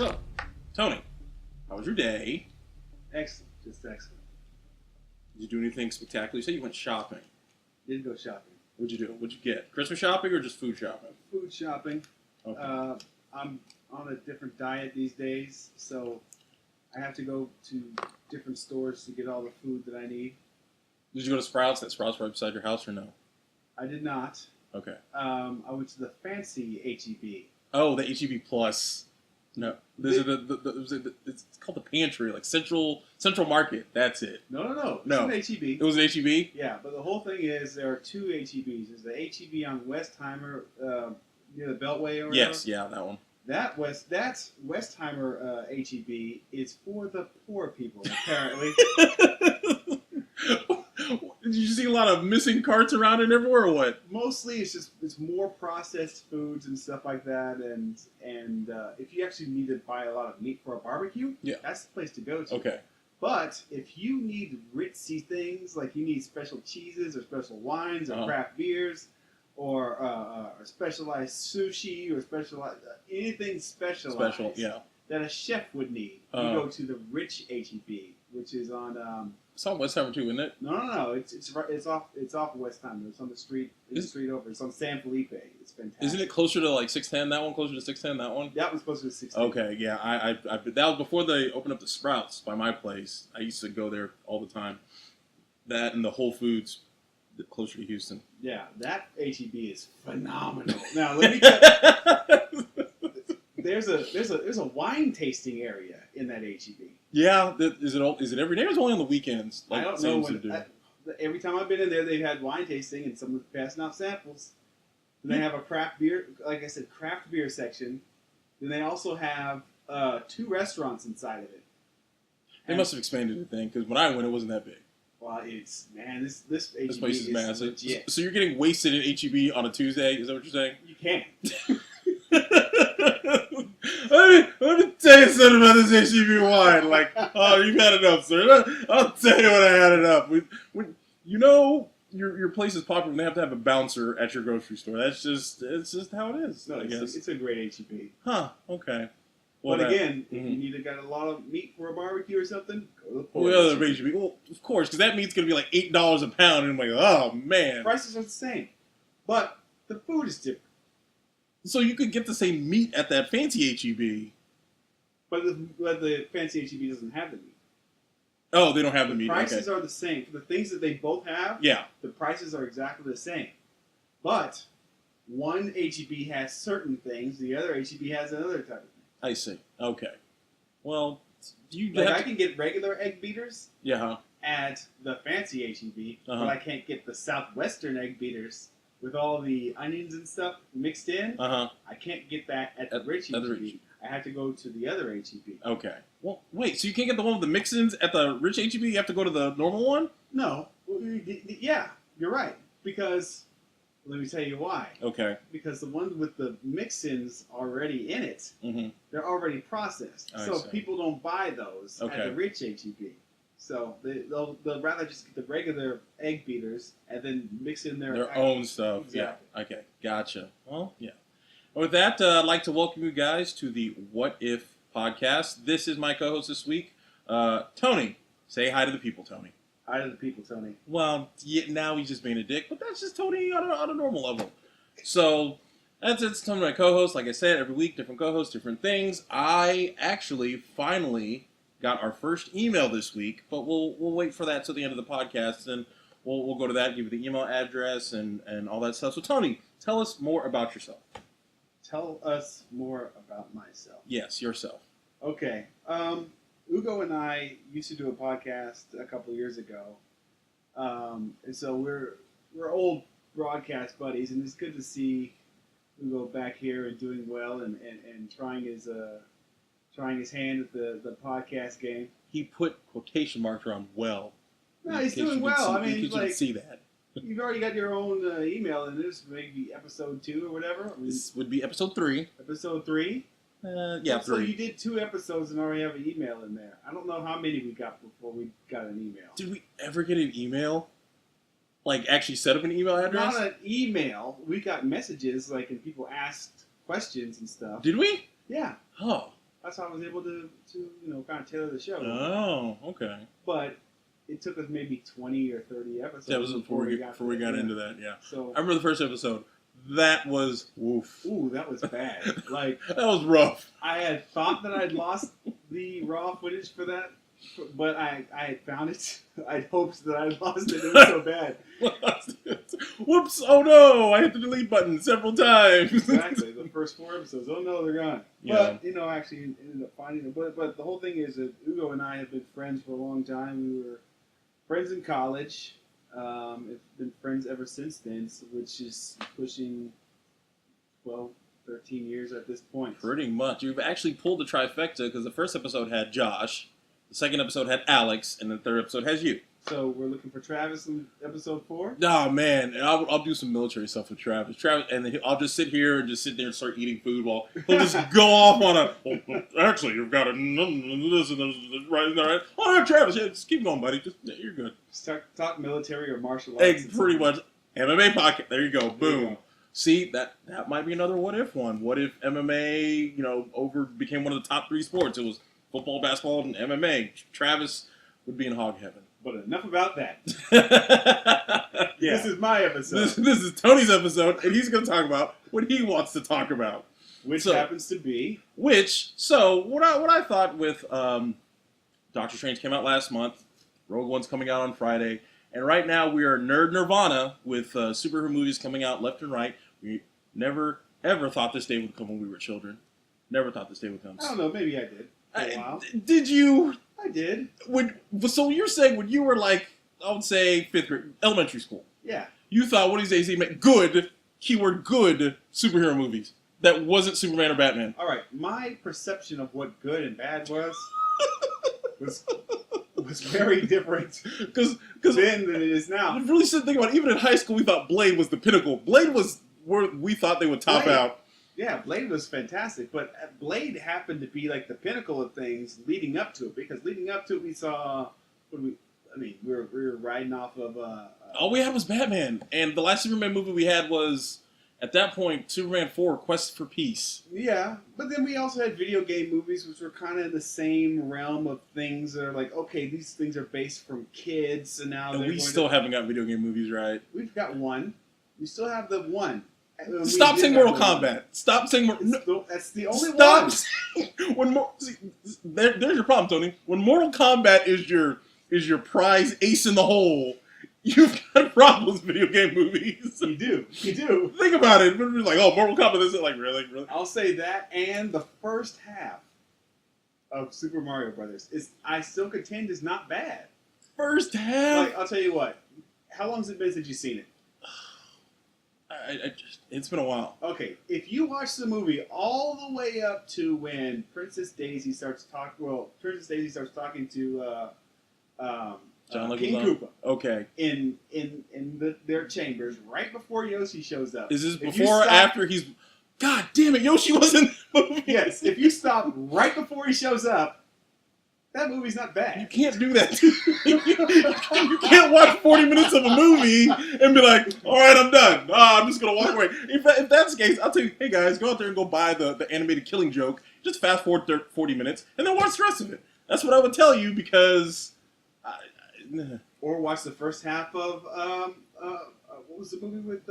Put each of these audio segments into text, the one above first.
So, Tony, how was your day? Excellent, just excellent. Did you do anything spectacular? You said you went shopping. Didn't go shopping. What'd you do? What'd you get? Christmas shopping or just food shopping? Food shopping. Okay. I'm on a different diet these days, so I have to go to different stores to get all the food that I need. Did you go to Sprouts? That Sprouts right beside your house or no? I did not. Okay. I went to the fancy H.E.B. Oh, the H.E.B plus. No, it's called the pantry, like Central Market. That's it. No. No. It's an H.E.B. It was an H.E.B. Yeah, but the whole thing is there are two H.E.Bs. There's the H.E.B. on Westheimer, near the Beltway or whatever. Yes, yeah, that one. That's Westheimer H.E.B. is for the poor people, apparently. Did you see a lot of missing carts around it everywhere, or what? Mostly, it's more processed foods and stuff like that, and if you actually need to buy a lot of meat for a barbecue, yeah, that's the place to go to. Okay. But if you need ritzy things, like you need special cheeses or special wines or craft beers, or specialized sushi or specialized anything specialized that a chef would need, you go to the rich H.E.B., which is on. It's on Westheimer too, isn't it? No. It's off Westheimer. It's on the street. The street over. It's on San Felipe. It's fantastic. Isn't it closer to like 610? That one closer to 610. That one. That was closer to 610. Okay, yeah. I that was before they opened up the Sprouts by my place. I used to go there all the time. That and the Whole Foods closer to Houston. Yeah, that H.E.B. is phenomenal. Now let me tell you, there's a wine tasting area in that H.E.B. Yeah, is it every day or is it only on the weekends? Like, I don't know. Every time I've been in there, they've had wine tasting and someone's passing out samples. Then they have a craft beer, like I said, craft beer section. Then they also have 2 restaurants inside of it. They must have expanded the thing because when I went, it wasn't that big. Well, this H.E.B. place is massive. Legit. So you're getting wasted at H.E.B. on a Tuesday? Is that what you're saying? You can. Let me tell you something about this H.E.B. wine. Like, oh, you've had enough, sir. I'll tell you when I had enough. You know, your place is popular when they have to have a bouncer at your grocery store. It's just how it is. No, I guess it's a great H.E.B. Huh? Okay. Well, but again, if you need to get a lot of meat for a barbecue or something, go to the poor H.E.B. Well, of course, because that meat's gonna be like $8 a pound, and I'm like, oh man. Prices are the same, but the food is different. So you could get the same meat at that fancy H.E.B. But the fancy H.E.B. doesn't have the meat. Oh, they don't have the meat. The prices are the same. For the things that they both have, yeah, the prices are exactly the same. But one H.E.B. has certain things, the other H.E.B. has another type of thing. I see. Okay. Well, do you I can get regular egg beaters yeah, at the fancy H.E.B., but I can't get the southwestern egg beaters with all the onions and stuff mixed in. I can't get that at the rich H.E.B. I have to go to the other H.E.B. Okay. Well, wait, so you can't get the one with the mix-ins at the rich H.E.B.? You have to go to the normal one? No. Yeah, you're right. Because, let me tell you why. Okay. Because the ones with the mix-ins already in it, they're already processed. So people don't buy those at the rich H.E.B. So they'll rather just get the regular egg beaters and then mix in their own stuff. Exactly. Yeah. Okay. Gotcha. Well, yeah. With that, I'd like to welcome you guys to the What If podcast. This is my co-host this week, Tony. Say hi to the people, Tony. Hi to the people, Tony. Well, now he's just being a dick, but that's just Tony on a normal level. So that's Tony, my co-host. Like I said, every week, different co-hosts, different things. I actually finally got our first email this week, but we'll wait for that till the end of the podcast, and we'll go to that, give you the email address and all that stuff. So, Tony, tell us more about yourself. Tell us more about myself. Yes, yourself. Okay. Ugo and I used to do a podcast a couple of years ago, and so we're old broadcast buddies, and it's good to see Ugo back here and doing well and trying his hand at the podcast game. He put quotation marks around well. No, he's doing well. I mean, you can see that. You've already got your own email in this, maybe episode 2 or whatever. This would be episode 3. Episode 3? Yeah, 3. So you did 2 episodes and already have an email in there. I don't know how many we got before we got an email. Did we ever get an email? Like, actually set up an email address? Not an email. We got messages, like, and people asked questions and stuff. Did we? Yeah. Oh. That's how I was able to kind of tailor the show. Oh, okay. But it took us maybe 20 or 30 episodes. That was before we got into that. Yeah. So I remember the first episode. That was woof. Ooh, that was bad. Like that was rough. I had thought that I'd lost the raw footage for that, but I had found it. I'd hoped that I'd lost it. It was so bad. Whoops! Oh no! I hit the delete button several times. Exactly. The first 4 episodes. Oh no, they're gone. Yeah. But I actually ended up finding them. But the whole thing is that Ugo and I have been friends for a long time. We were friends in college. Have been friends ever since then, which is pushing 12, 13 years at this point. Pretty much. You've actually pulled the trifecta because the first episode had Josh, the second episode had Alex, and the third episode has you. So we're looking for Travis in episode 4? Oh, man. And I'll do some military stuff with Travis. And then I'll just sit here and just sit there and start eating food while he'll just go off on actually, you've got to this and this, right? Oh, no, Travis, yeah, just keep going, buddy. You're good. Start talk military or martial arts. Hey, pretty much. MMA pocket. There you go. Boom. See, that might be another what if one. What if MMA, became one of the top 3 sports? It was football, basketball, and MMA. Travis would be in hog heaven. But enough about that. Yeah. This is my episode. This is Tony's episode, and he's going to talk about what he wants to talk about. Which happens to be... What I thought with Doctor Strange came out last month, Rogue One's coming out on Friday, and right now we are nerd nirvana with superhero movies coming out left and right. We never, ever thought this day would come when we were children. Never thought this day would come. I don't know, maybe I did. For a while. Did you... I did. So you're saying when you were like, I would say 5th grade, elementary school. Yeah. You thought, what do you say? Good, keyword good, superhero movies. That wasn't Superman or Batman. All right. My perception of what good and bad was very different Because then than it is now. I really should think about it. Even in high school, we thought Blade was the pinnacle. Blade was where we thought they would top out. Yeah, Blade was fantastic, but Blade happened to be like the pinnacle of things leading up to it. Because leading up to it, we saw we were riding off of. All we had was Batman, and the last Superman movie we had was at that point Superman 4: Quest for Peace. Yeah, but then we also had video game movies, which were kind of in the same realm of things that are like, okay, these things are based from kids, and now we still haven't got video game movies right. We've got one. We still have the one. Stop saying Mortal Kombat. Stop saying that's the only one. There's your problem, Tony. When Mortal Kombat is your prize ace in the hole, you've got problems with video game movies. You do. Think about it. We're like, oh, Mortal Kombat isn't like really. I'll say that, and the first half of Super Mario Brothers I still contend is not bad. First half. Like, I'll tell you what. How long has it been since you've seen it? It's been a while. Okay, if you watch the movie all the way up to when Princess Daisy starts talking to King Koopa. Okay. In their chambers, right before Yoshi shows up. Is this before or after he's? God damn it, Yoshi was in the movie. Yes, if you stop right before he shows up, that movie's not bad. You can't do that. You can't watch 40 minutes of a movie and be like, all right, I'm done. I'm just going to walk away. If that's the case, I'll tell you, hey, guys, go out there and go buy the animated Killing Joke. Just fast forward 40 minutes and then watch the rest of it. That's what I would tell you because... Or watch the first half of... what was the movie with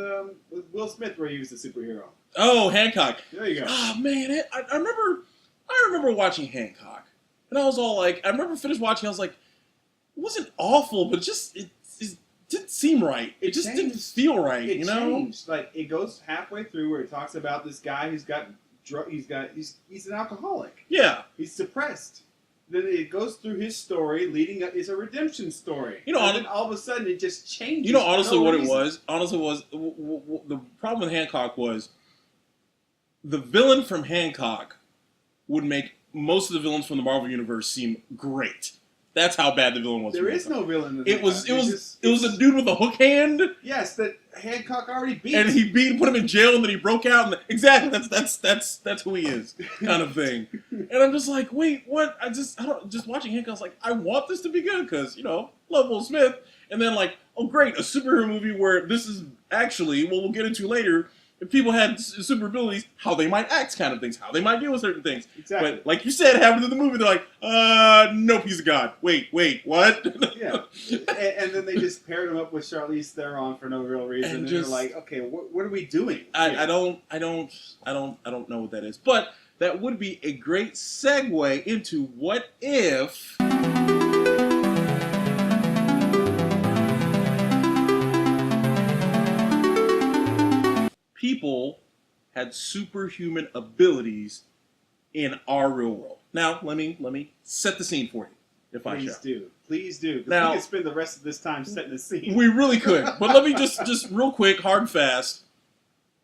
Will Smith where he was the superhero? Oh, Hancock. There you go. Oh, man. I remember watching Hancock. And I was all like, I remember finished watching, I was like, it wasn't awful, but it didn't seem right. It just didn't feel right, you know? Changed. Like, it goes halfway through where it talks about this guy who's got he's an alcoholic. Yeah. He's suppressed. Then it goes through his story, leading up, it's a redemption story. You know, and then all of a sudden it just changes. You know, honestly, what it was? Honestly, the problem with Hancock was the villain from Hancock would make most of the villains from the Marvel Universe seem great. That's how bad the villain was. There is no villain in It was a dude with a hook hand. Yes, that Hancock already beat. And he put him in jail, and then he broke out. And exactly, that's who he is, kind of thing. And I'm just like, wait, what? Just watching Hancock, I was like, I want this to be good because love Will Smith. And then like, oh great, a superhero movie where this is actually, we'll get into later. if people had super abilities, how they might act, kind of things, how they might deal with certain things. Exactly. But like you said, it happened in the movie. They're like, no piece of God. Wait, what? Yeah, and then they just paired him up with Charlize Theron for no real reason, and they're like, okay, what are we doing? I don't know what that is, but that would be a great segue into what if. People had superhuman abilities in our real world. Now, let me set the scene for you, if I shall. Please do. Now, we could spend the rest of this time setting the scene. We really could, but let me just real quick, hard and fast.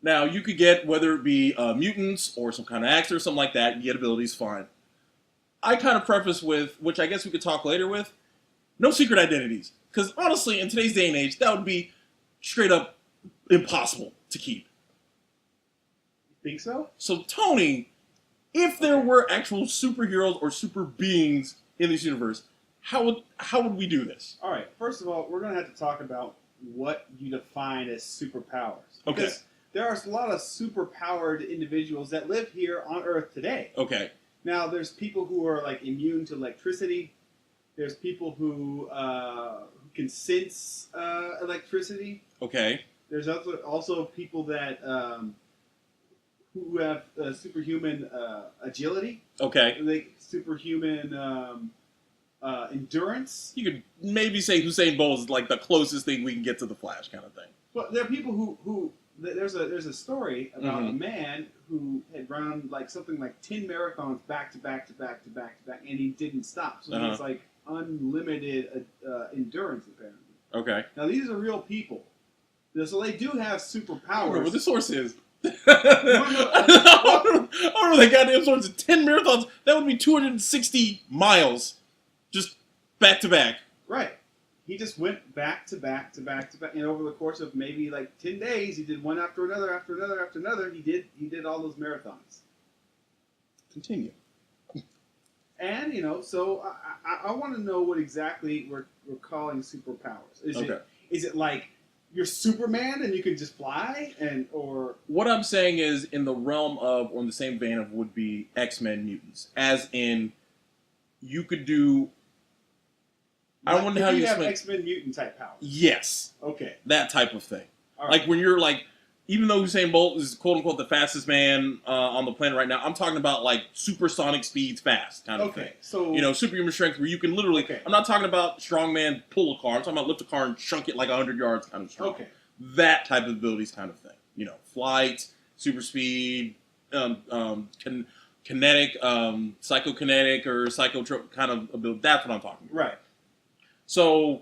Now, you could get, whether it be mutants or some kind of actor or something like that, you get abilities, fine. I kind of preface with, which I guess we could talk later with, no secret identities. Because honestly, in today's day and age, that would be straight up impossible to keep. Think so? So, Tony, if there were actual superheroes or super beings in this universe, how would we do this? All right. First of all, we're going to have to talk about what you define as superpowers. Okay. Because there are a lot of superpowered individuals that live here on Earth today. Okay. Now, there's people who are like immune to electricity. There's people who can sense electricity. Okay. There's also people that who have superhuman agility. Okay. Like superhuman endurance. You could maybe say Usain Bolt is like the closest thing we can get to the Flash kind of thing. Well, there are people who there's a story about a man who had run like something like 10 marathons back to back, and he didn't stop. So it's like unlimited endurance apparently. Okay. Now these are real people. So they do have superpowers. I don't know what the source is. I don't know that goddamn source. 10 marathons, that would be 260 miles. Just back to back. Right. He just went back to back, and over the course of maybe like 10 days, he did one after another. He did all those marathons. Continue. And so I want to know what exactly we're calling superpowers. Is it like you're Superman and you can just fly, or what I'm saying is in the realm of, or in the same vein of, would be X-Men mutants, as in you could do. I don't wonder how you have X-Men mutant type powers. Yes. Okay. That type of thing. All like right. when you're like, even though Usain Bolt is quote unquote the fastest man on the planet right now, I'm talking about like supersonic speeds fast kind of thing. So superhuman strength where you can literally. Okay. I'm not talking about strongman pull a car. I'm talking about lift a car and chunk it like 100 yards kind of strong. Okay. That type of abilities kind of thing. Flight, super speed, kinetic, psychokinetic or psychotrope kind of ability. That's what I'm talking about. Right. So,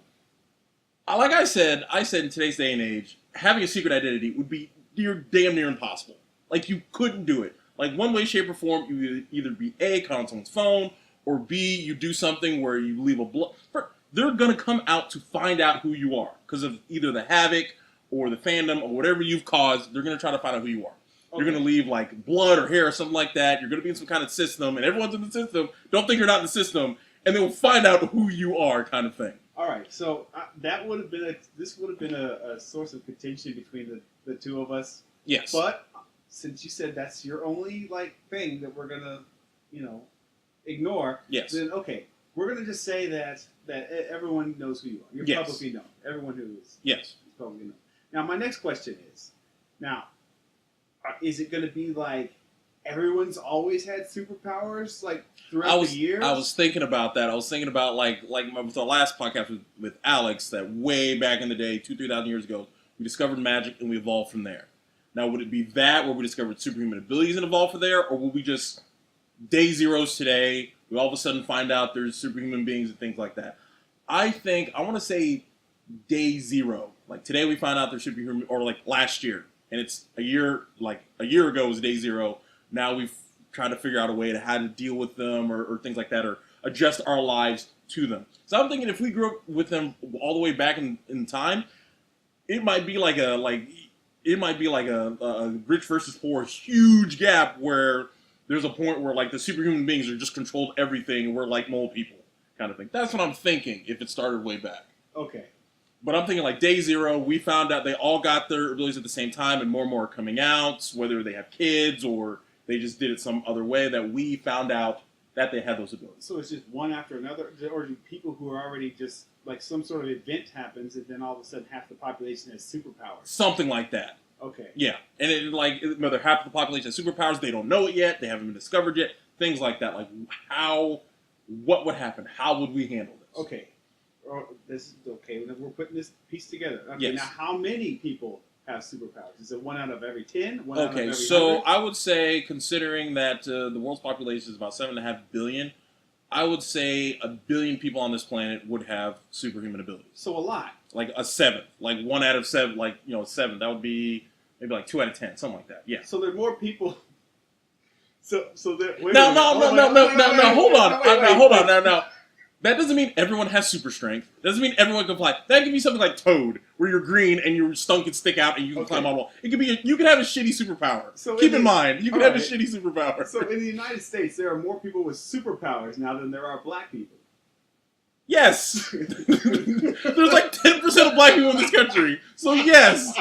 like I said in today's day and age, having a secret identity would be damn near impossible. Like, you couldn't do it. Like, one way, shape, or form, you would either be A, caught on someone's phone, or B, you do something where you leave a they're going to come out to find out who you are. Because of either the havoc or the fandom or whatever you've caused, they're going to try to find out who you are. Okay. You're going to leave, like, blood or hair or something like that. You're going to be in some kind of system, and everyone's in the system. Don't think you're not in the system. And they'll find out who you are, kind of thing. All right, so that would have been a source of contention between the two of us. Yes. But since you said that's your only thing that we're gonna ignore, yes. Then okay, we're gonna just say that everyone knows who you are. You're publicly known. Everyone who is is publicly known. Now my next question is, is it gonna be like everyone's always had superpowers throughout the years? I was thinking about that. I was thinking about with our last podcast with Alex, that way back in the day, 2,000-3,000 years ago, we discovered magic and we evolved from there. Now, would it be that where we discovered superhuman abilities and evolved from there, or will we just day zeros today? We all of a sudden find out there's superhuman beings and things like that. I want to say day zero. Like today, we find out there's superhuman, or like last year, and it's a year ago was day zero. Now we've tried to figure out a way to how to deal with them or things like that, or adjust our lives to them. So I'm thinking if we grew up with them all the way back in time, it might be like a rich versus poor huge gap where there's a point where the superhuman beings are just controlled everything and we're like mole people kind of thing. That's what I'm thinking if it started way back. Okay. But I'm thinking like day zero, we found out they all got their abilities at the same time, and more are coming out, whether they have kids or they just did it some other way that we found out that they had those abilities. So it's just one after another, or do people who are already just like some sort of event happens, and then all of a sudden half the population has superpowers? Something like that. Okay. Yeah, and it, like whether half the population has superpowers, they don't know it yet, they haven't been discovered yet. Things like that, like what would happen? How would we handle this? Okay. This is okay. We're putting this piece together. Okay. Yes. Now, how many people have superpowers? Is it 1 out of every 10? 1 out of Okay, every so 100? I would say, considering that the world's population is about 7.5 billion, I would say 1 billion people on this planet would have superhuman abilities. So a lot. Like a seventh, like 1 out of 7, like seven. That would be maybe like 2 out of 10, something like that. Yeah. So there are more people. So there. No. Hold on. Now. That doesn't mean everyone has super strength. That doesn't mean everyone can fly. That could be something like Toad, where you're green and your stump can stick out and you can climb on a wall. It could be you could have a shitty superpower. So keep in mind, you can have a shitty superpower. So in the United States, there are more people with superpowers now than there are black people. Yes. There's like 10% of black people in this country. So yes,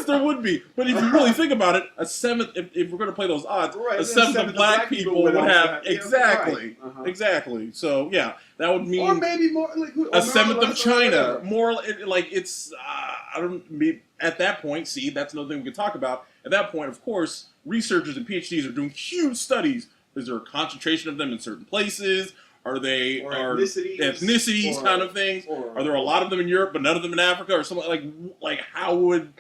there would be. But if you really think about it, a seventh, if we're going to play those odds, right, a seventh of black people would have exactly. Right. Exactly. So yeah, that would mean, or maybe more, like, a seventh of China. More like it's I don't at that point. See, that's another thing we could talk about. At that point, of course, researchers and PhDs are doing huge studies. Is there a concentration of them in certain places? Are they ethnicities kind of things? Are there a lot of them in Europe but none of them in Africa or something like how would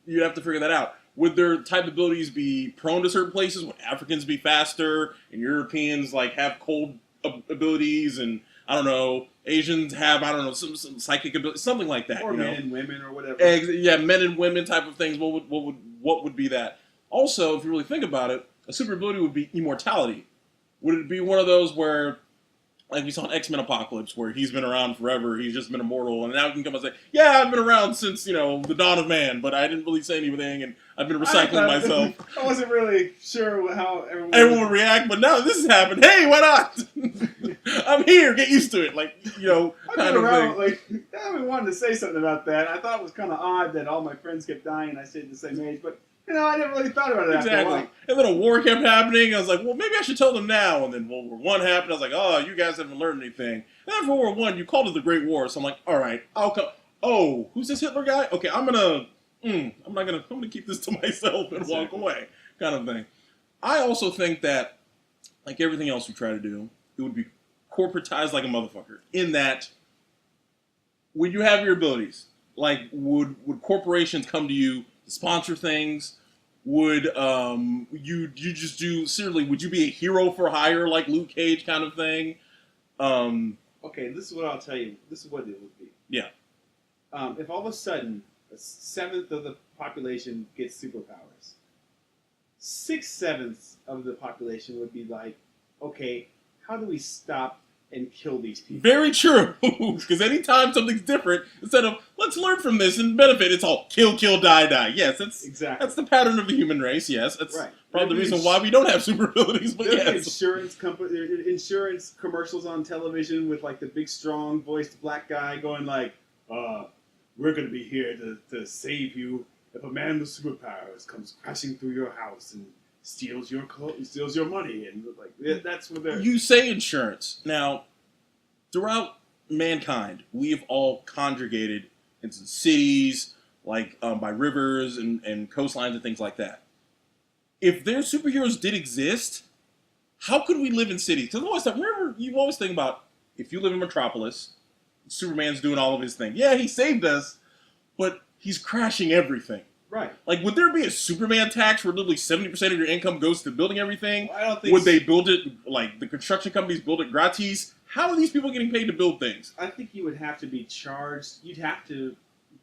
you'd have to figure that out? Would their type abilities be prone to certain places? Would Africans be faster and Europeans have cold abilities and I don't know, Asians have some psychic ability, something like that, or men and women or whatever. Yeah, men and women type of things. What would be that? Also, if you really think about it, a super ability would be immortality. Would it be one of those where, like we saw in X-Men Apocalypse, where he's been around forever, he's just been immortal, and now he can come and say, yeah, I've been around since, the dawn of man, but I didn't really say anything, and I've been recycling myself. I wasn't really sure how everyone would react, but now that this has happened, hey, why not? I'm here, get used to it, kind of thing. I've been wanting to say something about that. I thought it was kind of odd that all my friends kept dying and I stayed the same age, but I never really thought about it after a while. And then a war kept happening. I was like, well, maybe I should tell them now. And then World War I happened. I was like, oh, you guys haven't learned anything. And after World War I, you called it the Great War. So I'm like, all right, I'll come. Oh, who's this Hitler guy? Okay, I'm gonna keep this to myself and walk away, kind of thing. I also think that, like everything else we try to do, it would be corporatized like a motherfucker. In that, when you have your abilities, would corporations come to you? Sponsor things? Would you just do seriously? Would you be a hero for hire like Luke Cage kind of thing? Okay, this is what I'll tell you. This is what it would be. Yeah. If all of a sudden a seventh of the population gets superpowers, 6/7 of the population would be like, okay, how do we stop and kill these people? Very true. Because anytime something's different, instead of let's learn from this and benefit, it's all kill, die. Yes, that's the pattern of the human race. Yes, that's probably the reason why we don't have super abilities. But yes, insurance commercials on television with the big strong voiced black guy going we're going to be here to save you if a man with superpowers comes crashing through your house and steals your clothes, steals your money, and that's what they're. You say insurance. Now, throughout mankind, we have all congregated into cities, by rivers and coastlines and things like that. If their superheroes did exist, how could we live in cities? Because you always think about if you live in Metropolis, Superman's doing all of his thing. Yeah, he saved us, but he's crashing everything. Right. Would there be a Superman tax where literally 70% of your income goes to building everything? Well, I don't think Would they build it, the construction companies build it gratis? How are these people getting paid to build things? I think you would have to be charged. You'd have to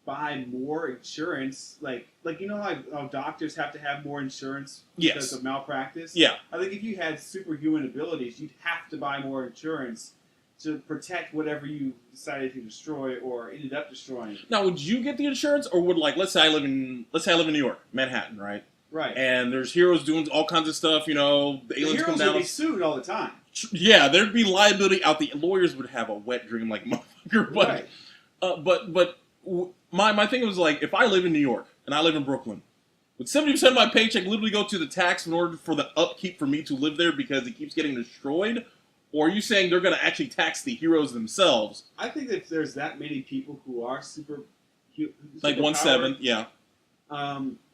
buy more insurance. How doctors have to have more insurance because of malpractice? Yeah. I think if you had superhuman abilities, you'd have to buy more insurance to protect whatever you decided to destroy or ended up destroying. Now, would you get the insurance, or would let's say I live in New York, Manhattan, right? Right. And there's heroes doing all kinds of stuff. The aliens come down. Would be sued all the time. Yeah, there'd be liability out. The lawyers would have a wet dream like motherfucker. But, right. But my thing was like, if I live in New York and I live in Brooklyn, would 70% of my paycheck literally go to the tax in order for the upkeep for me to live there because it keeps getting destroyed? Or are you saying they're going to actually tax the heroes themselves? I think that if there's that many people who are Like 1/7, yeah.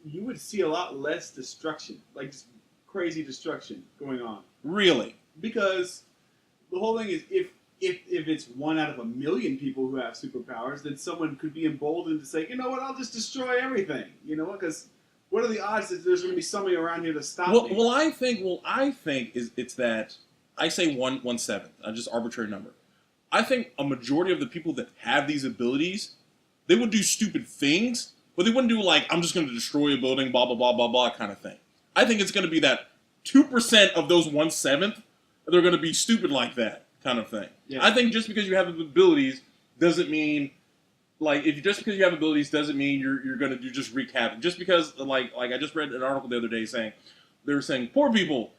You would see a lot less destruction, like just crazy destruction going on. Really? Because the whole thing is, if it's 1 out of 1,000,000 people who have superpowers, then someone could be emboldened to say, you know what, I'll just destroy everything. You know what? Because what are the odds that there's going to be somebody around here to stop me? Well, I think it's that I say 1/7, just arbitrary number. I think a majority of the people that have these abilities, they would do stupid things, but they wouldn't do like, I'm just going to destroy a building, blah, blah, blah, blah, blah kind of thing. I think it's going to be that 2% of those 1/7, they're going to be stupid like that kind of thing. Yeah. I think just because you have abilities doesn't mean, like, just because you have abilities doesn't mean you're going to just wreak havoc. Just because, like I just read an article the other day saying, they were saying poor people,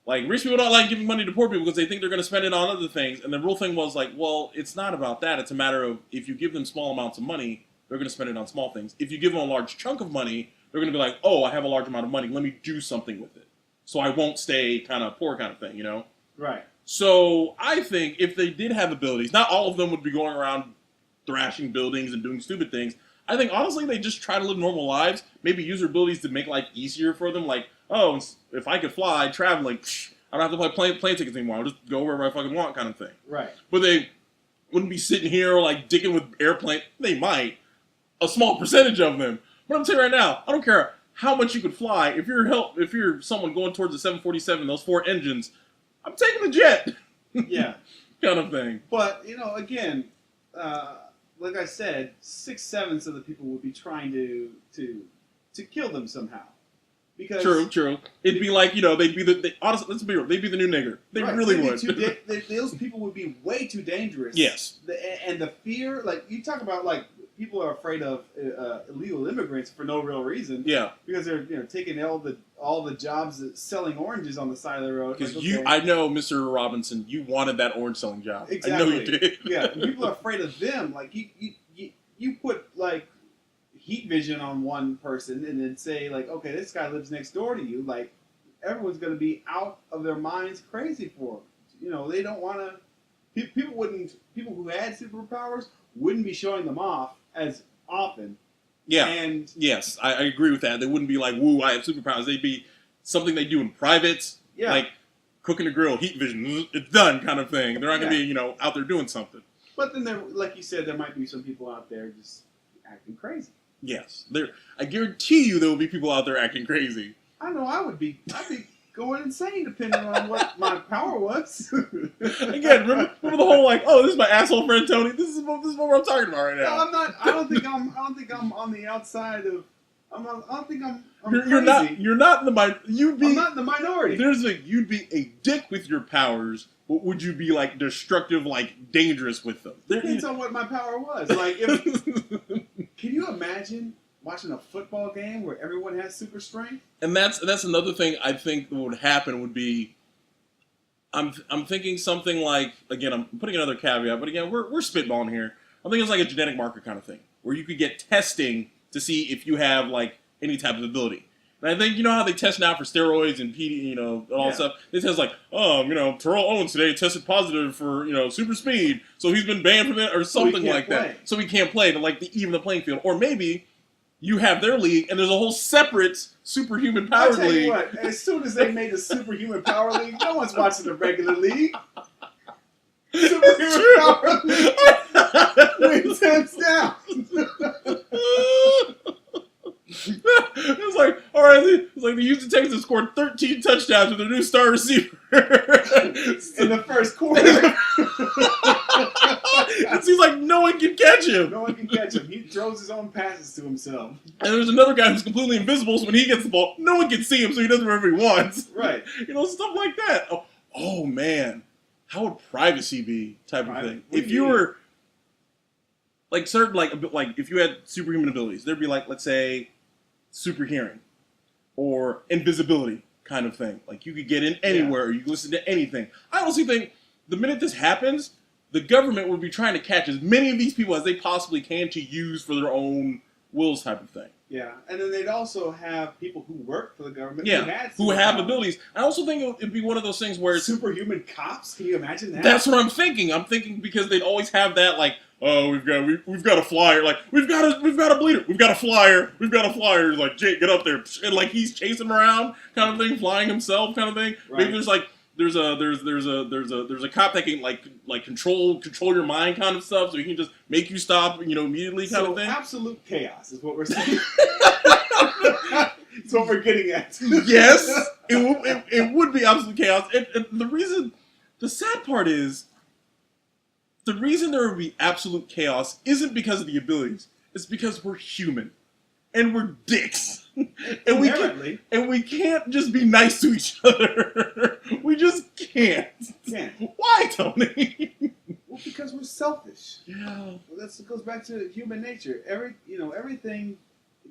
like, rich people don't like giving money to poor people because they think they're going to spend it on other things. And the real thing was like, well, it's not about that. It's a matter of if you give them small amounts of money, they're going to spend it on small things. If you give them a large chunk of money, they're going to be like, oh, I have a large amount of money. Let me do something with it. So I won't stay kind of poor kind of thing, you know? Right. So I think if they did have abilities, not all of them would be going around thrashing buildings and doing stupid things. I think, honestly, they just try to live normal lives, maybe use their abilities to make life easier for them. Like, oh, if I could fly traveling, I don't have to buy plane tickets anymore. I'll just go wherever I fucking want kind of thing. Right. But they wouldn't be sitting here, like, dicking with airplanes. They might. A small percentage of them. But I'm telling you right now, I don't care how much you could fly. If you're someone going towards the 747, those 4 engines, I'm taking the jet. Yeah. Kind of thing. But, again, like I said, 6/7 of the people would be trying to kill them somehow. Because True. It'd be like, they'd be honestly, let's be real, they'd be the new nigger. They really would. Those people would be way too dangerous. Yes. And the fear, like, you talk about, like, people are afraid of illegal immigrants for no real reason. Yeah. Because they're taking all the jobs selling oranges on the side of the road. Because I know, Mr. Robinson, you wanted that orange selling job. Exactly. I know you did. Yeah. People are afraid of them. Like you put like heat vision on one person and then say like, okay, this guy lives next door to you. Like everyone's going to be out of their minds crazy for him. They don't want to. People who had superpowers wouldn't be showing them off as often. Yeah. And yes, I agree with that. They wouldn't be like, woo, I have superpowers. They'd be something they do in private. Yeah. Like cooking a grill, heat vision, it's done kind of thing. They're not going to be, out there doing something. But then like you said, there might be some people out there just acting crazy. Yes. I guarantee you there will be people out there acting crazy. I know I'd be going insane depending on what my power was. Again, remember the whole like, oh, this is my asshole friend Tony. This is what I'm talking about right now. No, I'm not. I don't think I'm on the outside of. I don't think I'm you're crazy. You're not in the I'm not in the minority. You'd be a dick with your powers. But would you be like destructive, like dangerous with them? Depends on what my power was. Like, can you imagine watching a football game where everyone has super strength? And that's another thing I think would happen would be. I'm thinking something like, again, I'm putting another caveat, but again, we're spitballing here. I'm thinking it's like a genetic marker kind of thing, where you could get testing to see if you have like any type of ability. And I think, how they test now for steroids and PD, all that stuff. They test like, Terrell Owens today tested positive for, super speed, so he's been banned from it or something like that. So he can't play to like even the playing field. Or maybe you have their league and there's a whole separate superhuman power league. I'll tell you what, as soon as they made the superhuman power league, no one's watching the regular league. Superhuman power league wins hands down. It's like, all right, it's like the Houston Texans scored 13 touchdowns with their new star receiver in the first quarter. It seems like no one can catch him. No one can catch him. He throws his own passes to himself. And there's another guy who's completely invisible, so when he gets the ball, no one can see him, so he does whatever he wants. Right. Stuff like that. Oh man, how would privacy be? Type of thing. If you were like certain, like if you had superhuman abilities, there'd be like, let's say, super hearing or invisibility kind of thing. Like you could get in anywhere, or you could listen to anything. I honestly think the minute this happens, the government would be trying to catch as many of these people as they possibly can to use for their own wills type of thing. Yeah, and then they'd also have people who work for the government who have abilities. I also think it'd be one of those things where it's superhuman cops. Can you imagine that? That's what I'm thinking. I'm thinking because they'd always have that, like, oh, we've got a flyer, like we've got a bleeder, we've got a flyer, like Jake, get up there, and like he's chasing him around, kind of thing, flying himself, kind of thing. Right. Maybe there's like there's a cop that can like control your mind, kind of stuff, so he can just make you stop, immediately, kind of thing. Absolute chaos is what we're saying. That's what we're getting at. Yes, it would be absolute chaos. And the sad part is, the reason there would be absolute chaos isn't because of the abilities. It's because we're human. And we're dicks. and we can't just be nice to each other. We just can't. Why, Tony? Well, because we're selfish. Yeah. Well, that goes back to human nature. Everything,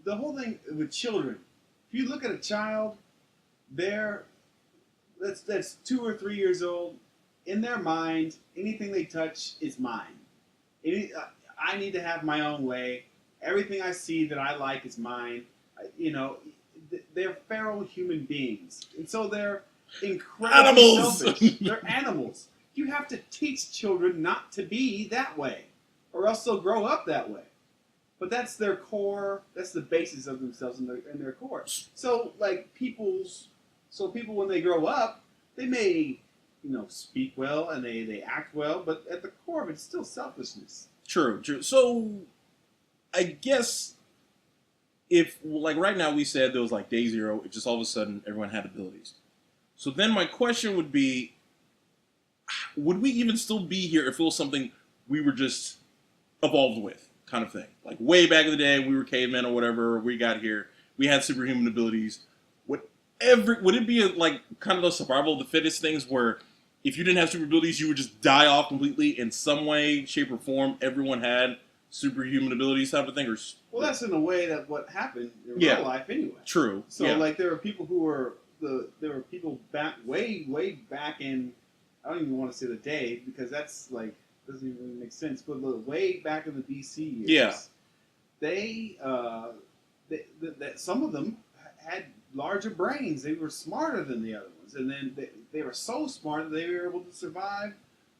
the whole thing with children. If you look at a child, that's 2 or 3 years old. In their mind, anything they touch is mine. I need to have my own way. Everything I see that I like is mine. They're feral human beings, and so they're incredibly selfish. They're animals. You have to teach children not to be that way, or else they'll grow up that way. But that's their core. That's the basis of themselves and their core. So, people when they grow up, they may, speak well and they act well, but at the core of it, it's still selfishness. True. So, I guess if, right now we said there was, day zero, it just all of a sudden everyone had abilities. So then my question would be, would we even still be here if it was something we were just evolved with, kind of thing? Like, way back in the day, we were cavemen or whatever, we got here, we had superhuman abilities. Would it be, kind of those survival of the fittest things where if you didn't have super abilities, you would just die off completely in some way, shape, or form? Everyone had superhuman abilities type of thing? Well, that's in a way that what happened in real life anyway. True. So, there were people way back in, I don't even want to say the day, because that's, doesn't even really make sense, but way back in the BC years, some of them had larger brains. They were smarter than the other ones, and then they were so smart that they were able to survive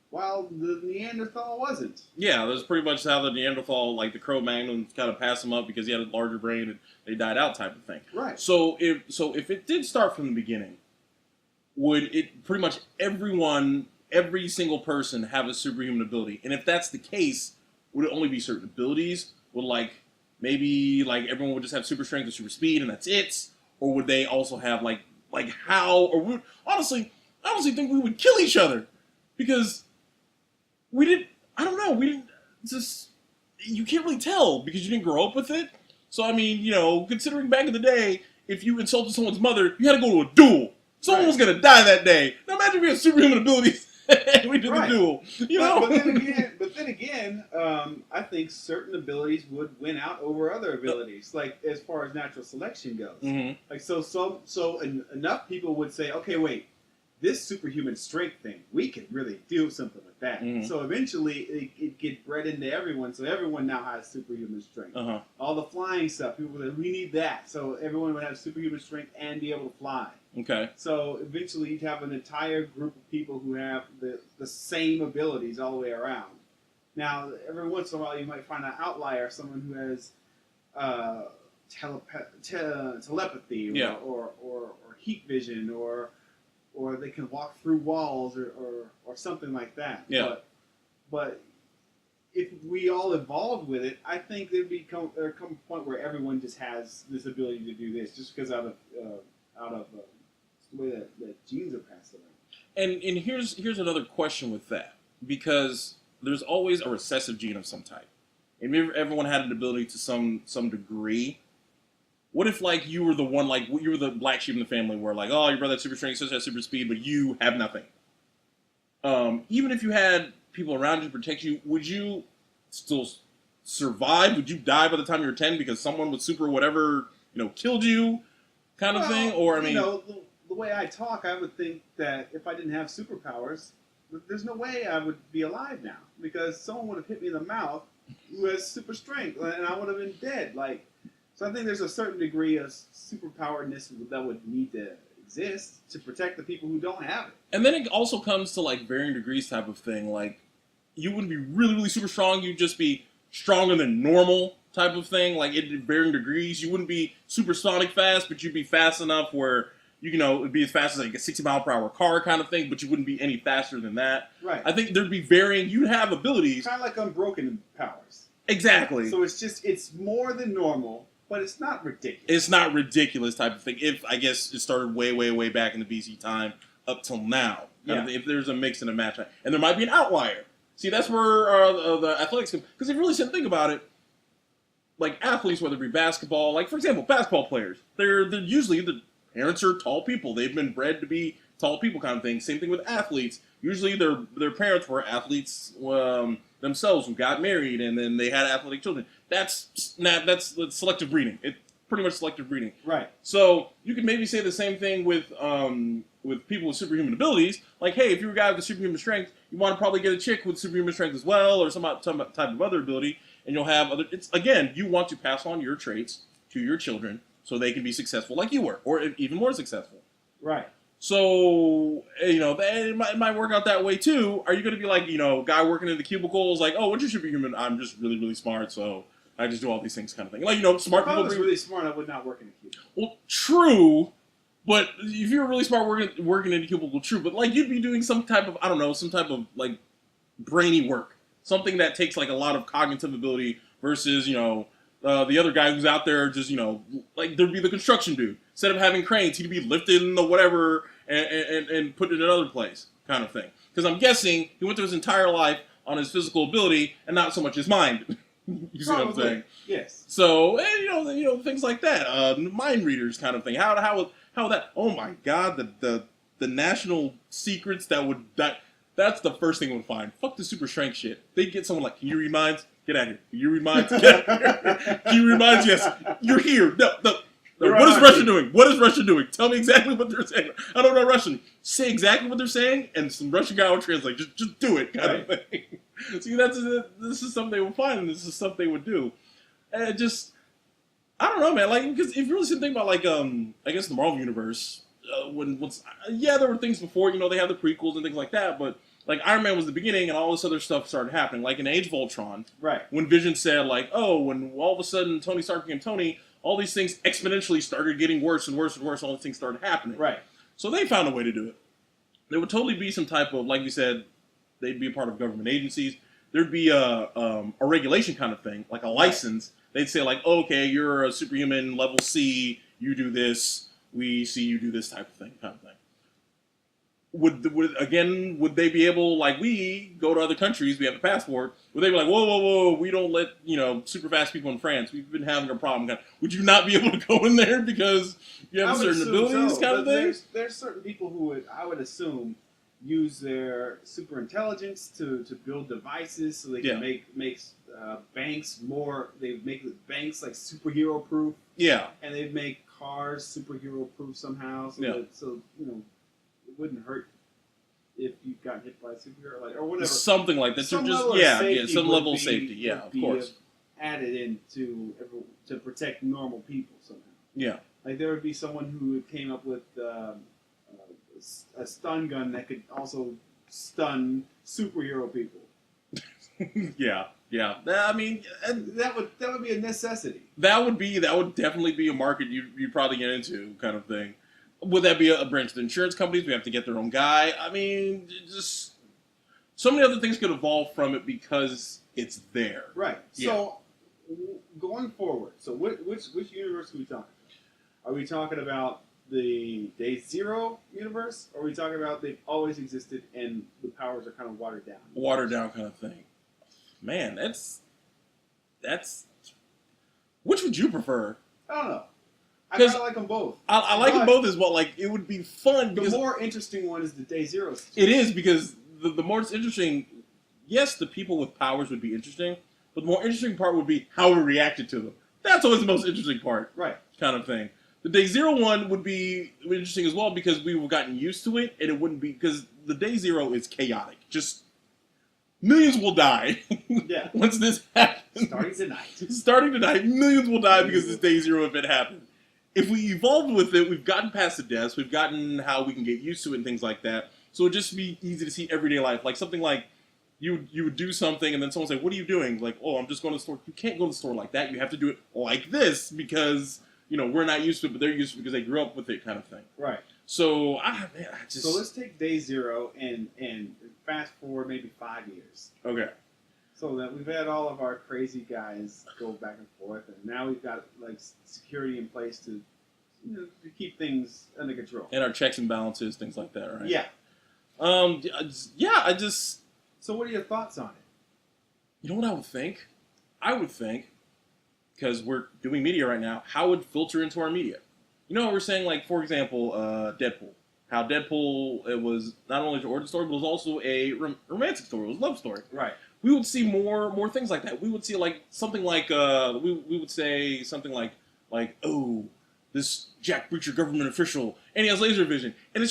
while the Neanderthal wasn't. Yeah, that's pretty much how the Neanderthal, the Cro-Magnon, kind of passed him up because he had a larger brain and they died out type of thing. Right. So if it did start from the beginning, would it pretty much every single person have a superhuman ability? And if that's the case, would it only be certain abilities? Would maybe everyone would just have super strength and super speed and that's it? Or would they also have how? Or honestly, I honestly think we would kill each other because we didn't. I don't know. We didn't. Just you can't really tell because you didn't grow up with it. So I mean, considering back in the day, if you insulted someone's mother, you had to go to a duel. Someone was gonna die that day. Now imagine if we had superhuman abilities and we did the duel. But then again, I think certain abilities would win out over other abilities. As far as natural selection goes. Mm-hmm. Enough people would say, okay, wait. This superhuman strength thing, we could really do something with that. Mm-hmm. So eventually, it get bred into everyone. So everyone now has superhuman strength. Uh-huh. All the flying stuff, people were like, we need that. So everyone would have superhuman strength and be able to fly. Okay. So eventually, you'd have an entire group of people who have the same abilities all the way around. Now, every once in a while, you might find an outlier, someone who has telepathy or heat vision or they can walk through walls or something like that. Yeah. But if we all evolved with it, I think there'd come a point where everyone just has this ability to do this, just because out of the way that genes are passed around. And here's another question with that, because there's always a recessive gene of some type, and if everyone had an ability to some degree. What if you were the one you were the black sheep in the family where your brother had super strength, sister had super speed, but you have nothing? Even if you had people around you to protect you, would you still survive? Would you die by the time you were 10 because someone with super whatever killed you, of thing? Or I mean, the way I talk, I would think that if I didn't have superpowers, there's no way I would be alive now because someone would have hit me in the mouth who has super strength, and I would have been dead. Like, so I think there's a certain degree of superpowerness that would need to exist to protect the people who don't have it. And then it also comes to like varying degrees type of thing. Like, you wouldn't be really, really super strong. You'd just be stronger than normal type of thing. Like, at varying degrees. You wouldn't be supersonic fast, but you'd be fast enough where, you know, it'd be as fast as like a 60-mile-per-hour car kind of thing, but you wouldn't be any faster than that. Right. I think there'd be varying. You'd have abilities. Kind of like unbroken powers. Exactly. So it's more than normal, but it's not ridiculous. It's not ridiculous type of thing. If, I guess, it started way, way, way back in the BC time up till now. Yeah. If there's a mix and a match. And there might be an outlier. See, that's where the athletics come. Because if you really sit and think about it, like athletes, whether it be basketball, like, for example, basketball players, they're usually, the parents are tall people. They've been bred to be tall people kind of thing. Same thing with athletes. Usually their parents were athletes themselves who got married and then they had athletic children. That's selective breeding. It's pretty much selective breeding. Right. So you could maybe say the same thing with people with superhuman abilities. Like, hey, if you're a guy with superhuman strength, you want to probably get a chick with superhuman strength as well, or some type of other ability, and you'll have other. It's again, you want to pass on your traits to your children so they can be successful like you were, or even more successful. Right. So, you know, it might work out that way too. Are you going to be like, you know, guy working in the cubicles, like, oh, what's your superhuman? I'm just really, really smart, so I just do all these things kind of thing. Like, you know, smart people. If I was really smart, I would not work in a cubicle. Well, true, but if you're really smart working in a cubicle, true, but like you'd be doing some type of, I don't know, some type of like brainy work. Something that takes like a lot of cognitive ability versus, you know, the other guy who's out there just, you know, like there'd be the construction dude. Instead of having cranes, he'd be lifting the whatever and put it in another place kind of thing. Because I'm guessing he went through his entire life on his physical ability and not so much his mind. You see what I'm saying? Yes. So, and, you know, things like that. Mind readers kind of thing. How that, oh my God, the national secrets that's the first thing we'll find. Fuck the super strength shit. They get someone like, can you read minds? Get out of here. Can you read minds? Get out of here. Can you read minds? Yes. You're here. No. What is Russia doing? What is Russia doing? Tell me exactly what they're saying. I don't know Russian. Say exactly what they're saying, and some Russian guy will translate. Just do it, kind of thing. See, this is something they would find, and this is stuff they would do. And it just, I don't know, man. Like, because if you really sit and think about, like, I guess the Marvel universe, there were things before, you know, they have the prequels and things like that, but like Iron Man was the beginning, and all this other stuff started happening. Like in Age of Ultron, right? When Vision said, like, oh, when all of a sudden Tony Stark became Tony, all these things exponentially started getting worse and worse and worse. All these things started happening, right? So they found a way to do it. There would totally be some type of, like you said, they'd be a part of government agencies. There'd be a regulation kind of thing, like a license. They'd say, like, oh, okay, you're a superhuman level C. You do this. We see you do this type of thing, kind of thing. Would they be able, like, we go to other countries, we have a passport, would they be like, whoa, we don't let, you know, super fast people in France, we've been having a problem. Would you not be able to go in there because you have certain abilities, kind of thing? There's certain people who would, I would assume, use their super intelligence to build devices so they can make banks more, they make banks like superhero proof. Yeah. And they'd make cars superhero proof somehow, so you know, it wouldn't hurt if you got hit by a superhero, like, or whatever. Something like that. Some level of safety. Yeah, of course. Added in to protect normal people somehow. Yeah. Like there would be someone who came up with a stun gun that could also stun superhero people. Yeah. I mean, that would be a necessity. That would definitely be a market you'd probably get into, kind of thing. Would that be a branch of the insurance companies? We have to get their own guy. I mean, just so many other things could evolve from it because it's there. Right. Yeah. So going forward, so which universe are we talking about? Are we talking about the Day Zero universe, or are we talking about they've always existed and the powers are kind of watered down? Watered down kind of thing. Man, that's. Which would you prefer? I don't know. I kind of like them both. I like them both as well. Like, it would be fun. The more interesting one is the Day Zero situation. It is, because the more it's interesting, yes, the people with powers would be interesting, but the more interesting part would be how we reacted to them. That's always the most interesting part. Right. Kind of thing. The day zero one would be interesting as well because we would have gotten used to it, and it wouldn't be because the day zero is chaotic. Just millions will die. Yeah. Once this happens. Starting tonight, millions will die because this day zero event happened. If we evolved with it, we've gotten past the deaths, we've gotten how we can get used to it and things like that. So it'd just be easy to see everyday life, like something like you would do something, and then someone would say, "What are you doing?" Like, "Oh, I'm just going to the store." You can't go to the store like that. You have to do it like this because we're not used to it, but they're used to it because they grew up with it, kind of thing. right? So So let's take day zero and fast forward maybe 5 years. Okay. So that we've had all of our crazy guys go back and forth, and now we've got like security in place to keep things under control. And our checks and balances, things like that, right? Yeah. I just. So what are your thoughts on it? You know what I would think? I would think, because we're doing media right now, how it would filter into our media. You know what we're saying, like, for example, Deadpool. How Deadpool, it was not only an origin story, but it was also a romantic story. It was a love story. Right. We would see more things like that. We would see, like, something like, we would say something like, oh, this Jack Reacher government official, and he has laser vision. And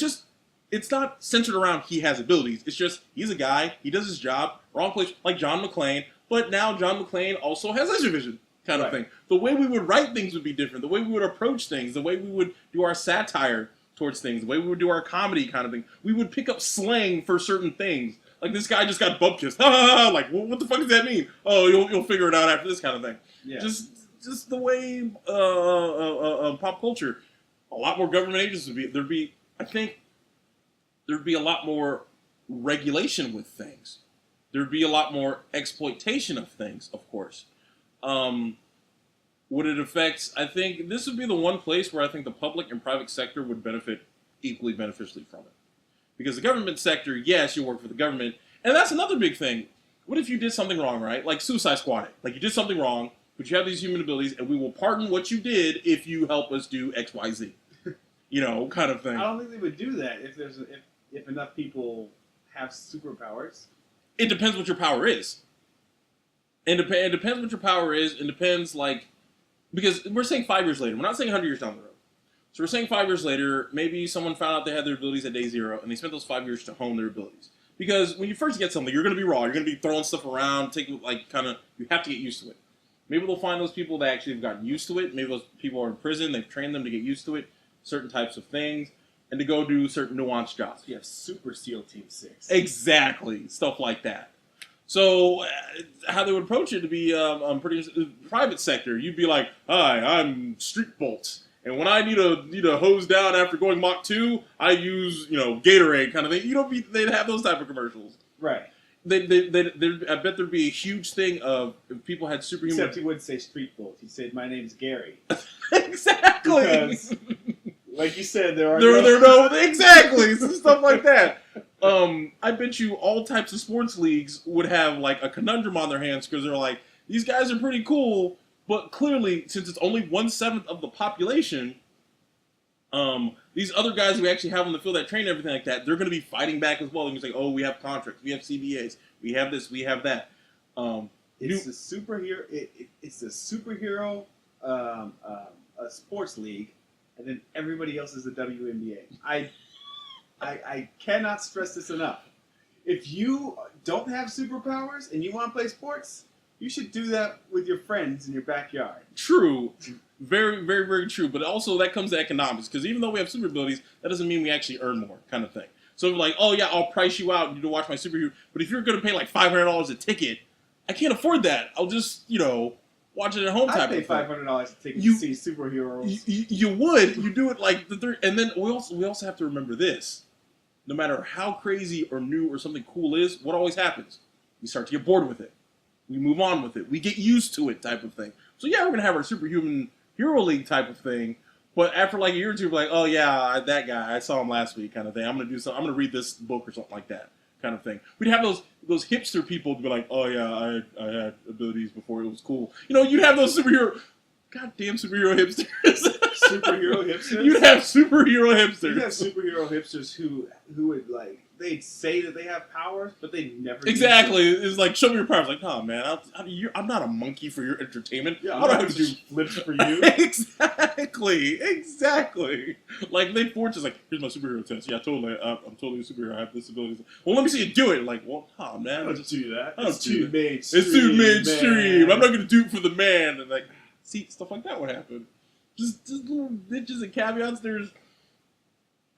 it's not centered around he has abilities. It's just, he's a guy, he does his job, wrong place, like John McClane, but now John McClane also has laser vision, kind of thing. The way we would write things would be different. The way we would approach things, the way we would do our satire towards things, the way we would do our comedy kind of thing. We would pick up slang for certain things. Like, this guy just got bump kissed. Like, what the fuck does that mean? Oh, you'll figure it out after this kind of thing. Yeah. Just the way pop culture, a lot more government agents would be. I think there'd be a lot more regulation with things. There'd be a lot more exploitation of things, of course. Would it affect? I think this would be the one place where I think the public and private sector would benefit equally beneficially from it. Because the government sector, yes, you work for the government, and that's another big thing. What if you did something wrong, right? Like Suicide Squad. Like, you did something wrong, but you have these human abilities, and we will pardon what you did if you help us do X, Y, Z. Kind of thing. I don't think they would do that if enough people have superpowers. It depends what your power is. It depends what your power is. It depends, because we're saying 5 years later. We're not saying 100 years down the road. So we're saying 5 years later, maybe someone found out they had their abilities at day zero, and they spent those 5 years to hone their abilities. Because when you first get something, you're going to be raw. You're going to be throwing stuff around, you have to get used to it. Maybe they'll find those people that actually have gotten used to it. Maybe those people are in prison. They've trained them to get used to it, certain types of things, and to go do certain nuanced jobs. You have Super SEAL Team 6. Exactly. Stuff like that. So how they would approach it to be pretty private sector. You'd be like, "Hi, I'm Street Bolt, and when I need a hose down after going Mach 2, I use Gatorade kind of thing." They'd have those type of commercials. Right. I bet there'd be a huge thing of if people had superhuman. Except he wouldn't say Street Bolt. He said, "My name's Gary." Exactly. Because, like you said, there are no exactly some stuff like that. I bet you all types of sports leagues would have like a conundrum on their hands because they're like, these guys are pretty cool, but clearly since it's only 1/7 of the population, these other guys we actually have on the field that train and everything like that, they're going to be fighting back as well. And you say, oh, we have contracts, we have CBAs, we have this, we have that. It's a superhero. It's a superhero a sports league, and then everybody else is the WNBA. I cannot stress this enough. If you don't have superpowers and you want to play sports, you should do that with your friends in your backyard. True. Very, very, very true. But also that comes to economics, because even though we have super abilities, that doesn't mean we actually earn more, kind of thing. So like, oh yeah, I'll price you out to watch my superhero. But if you're going to pay like $500 a ticket, I can't afford that. I'll just, watch it at home type of thing. I'd pay $500 a ticket to see superheroes. You would. You do it like and then we also have to remember this. No matter how crazy or new or something cool is, what always happens? We start to get bored with it. We move on with it. We get used to it type of thing. So yeah, we're going to have our Superhuman Hero League type of thing. But after like a year or two, we're like, oh yeah, that guy, I saw him last week kind of thing. I'm going to do something. I'm going to read this book or something like that kind of thing. We'd have those hipster people to be like, oh yeah, I had abilities before it was cool. You'd have those goddamn superhero hipsters. Superhero hipsters? You'd have superhero hipsters. You'd have superhero hipsters who would like they'd say that they have powers, but they never Exactly. It's like, show me your powers. Like, oh man, I'm not a monkey for your entertainment. Yeah, I I'm don't not have going to to do flips for you. Exactly. Like, they force us, like, here's my superhero test. Yeah, totally. I'm totally a superhero. I have this ability. Well, let me see you do it. Like, well, oh man. I don't do that. I don't It's do too that. mainstream. It's too mainstream. Man. I'm not going to do it for the man. And, like, see, stuff like that would happen. Just little bitches and caveats. There's,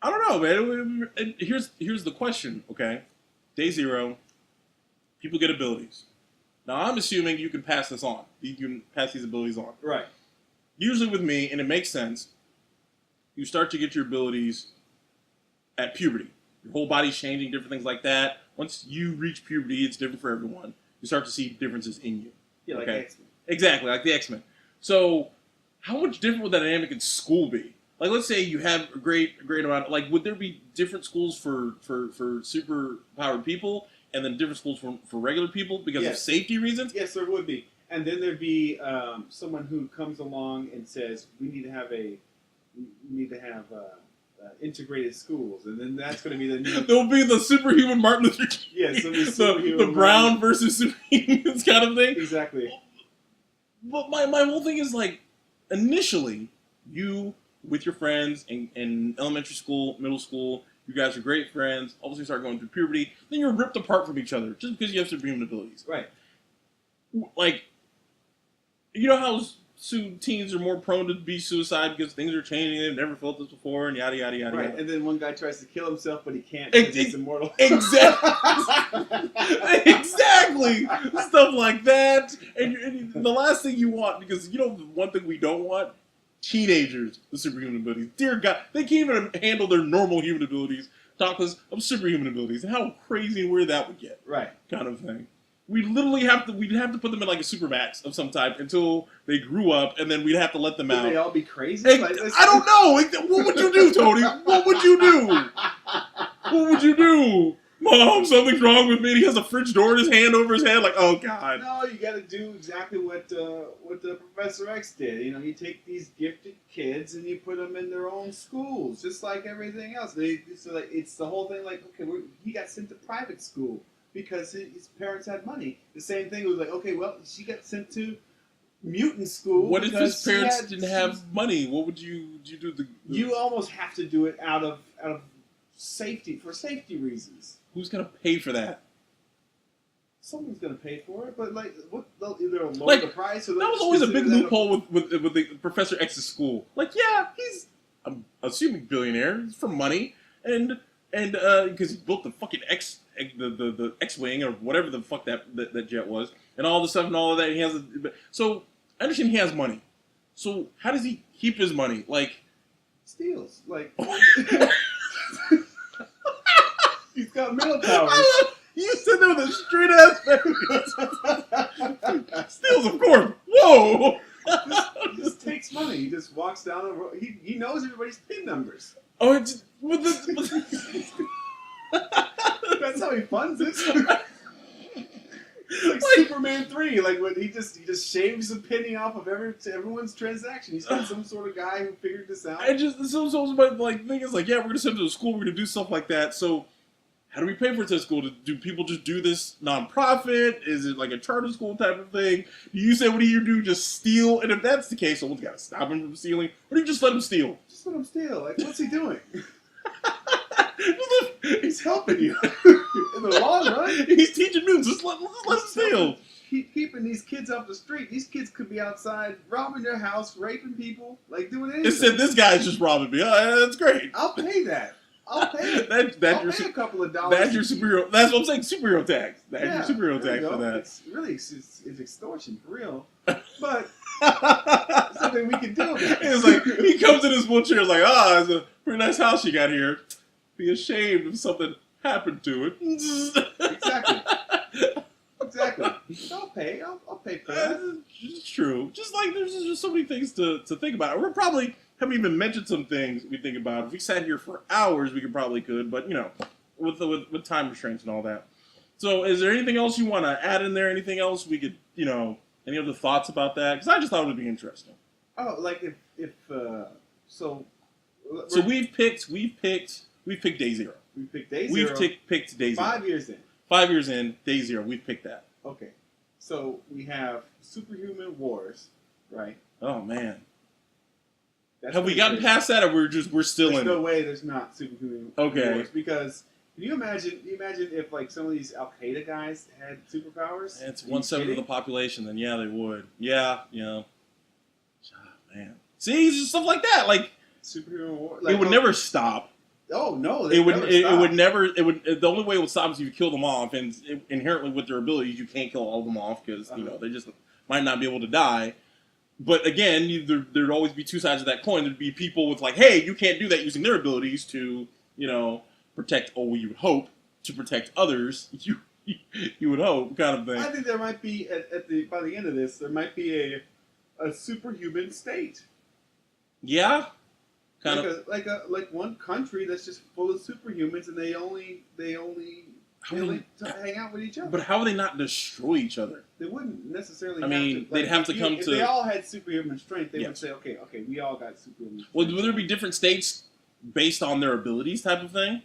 I don't know, man. And here's the question, okay? Day zero, people get abilities. Now, I'm assuming you can pass this on. You can pass these abilities on. Right. Usually with me, and it makes sense, you start to get your abilities at puberty. Your whole body's changing, different things like that. Once you reach puberty, it's different for everyone. You start to see differences in you. Yeah, like okay? X-Men. Exactly, like the X-Men. So, how much different would that dynamic in school be? Like, let's say you have a great amount. Like, would there be different schools for super powered people, and then different schools for regular people because of safety reasons? Yes, there would be. And then there'd be someone who comes along and says, "We need to have integrated schools," and then that's going to be the new. There'll be the superhuman Martin Luther King. Yes, the Brown versus Superhumans kind of thing. Exactly. But my whole thing is, like, initially, you with your friends in elementary school, middle school, you guys are great friends. Obviously, start going through puberty. Then you're ripped apart from each other just because you have superhuman abilities. Right. Like, you know how teens are more prone to be suicide because things are changing. They've never felt this before, and yada yada yada. Right. Yada. And then one guy tries to kill himself, but he can't because he's immortal. Exactly. Exactly. Stuff like that. And the last thing you want, because you know the one thing we don't want. Teenagers with superhuman abilities. Dear God, they can't even handle their normal human abilities. Talk us of superhuman abilities and how crazy and weird that would get. Right. Kind of thing. We'd have to put them in like a supermax of some type until they grew up, and then we'd have to let them out. Would they all be crazy? I don't know. What would you do, Tony? What would you do? What would you do? Mom, something's wrong with me. And he has a fridge door in his hand over his head, like, oh God. No, you got to do exactly what the Professor X did. You know, you take these gifted kids and you put them in their own schools, just like everything else. It's the whole thing. Like, okay, he got sent to private school because his parents had money. The same thing was like, okay, well, she got sent to mutant school. What if his parents didn't have money? What would you do? You almost have to do it out of safety reasons. Who's gonna pay for that? Someone's gonna pay for it, but like, they'll either lower the price or that was always a big loophole with the Professor X's school. Like, yeah, he's, I'm assuming, billionaire. He's from money, and because he built the fucking the X-wing or whatever the fuck that jet was, and all the stuff and all of that. He has so I understand he has money. So how does he keep his money? Like, steals, like. He's got middle powers. You said that with a straight ass face. Steals, of course. Whoa! He just takes money. He just walks down the road. He knows everybody's PIN numbers. Oh, it's That's how he funds it. It's like Superman 3, like when he just shaves a penny off of everyone's transaction. He's got some sort of guy who figured this out. Like thing is like, yeah, we're gonna send them to school. We're gonna do stuff like that. So, how do we pay for it to school? Do people just do this nonprofit? Is it like a charter school type of thing? Do you say, what do you do? Just steal? And if that's the case, someone's got to stop him from stealing, or do you just let him steal? Just let him steal. Like, what's he doing? He's helping you in the long run. He's teaching mutants. Just let him steal. Keeping these kids off the street. These kids could be outside robbing their house, raping people, like doing anything. It said this guy's just robbing me. That's great. I'll pay that. I'll pay it. I'll pay a couple of dollars. That's your superhero. That's what I'm saying. Superhero tax. That's your superhero tax for that. It's really it's extortion for real. But it's something we can do. It's like he comes in his wheelchair, like, it's a pretty nice house you got here. Be ashamed if something happened to it. Exactly. I'll pay for that. It's true. Just like there's just so many things to think about. We're probably haven't even mentioned some things we think about. If we sat here for hours, we could, but you know, with time restraints and all that. So, is there anything else you want to add in there? Anything else we could, any other thoughts about that? Because I just thought it would be interesting. Oh, like so we've picked Day Zero. We picked Day We've 0. picked Day 0. 5 years in. 5 years in, Day 0. We've picked that. Okay. So we have Superhuman Wars, right? Oh man. That's Have we pretty gotten crazy. past that, or we're still There's in no it? way there's not Superhuman Okay. Wars, because can you imagine if like some of these Al Qaeda guys had superpowers? It's Are you 1/7 of the kidding? population, then yeah, they would. Yeah, you know. Oh, man. See, it's just stuff like that. Like, Superhuman Wars. it would never stop. Oh no! It would never. It would. The only way it would stop is if you kill them off, and inherently with their abilities, you can't kill all of them off because you know they just might not be able to die. But again, there'd always be two sides of that coin. There'd be people with like, hey, you can't do that using their abilities to, you know, protect. Oh, you would hope to protect others. You would hope, kind of thing. I think there might be by the end of this, there might be a superhuman state. Yeah, Like one country that's just full of superhumans, and they only hang out with each other. But how would they not destroy each other? They wouldn't necessarily. I mean, they'd have to come if to. they all had superhuman strength, they would Yes. say, okay, we all got superhuman strength. Well, would there be different states based on their abilities, type of thing,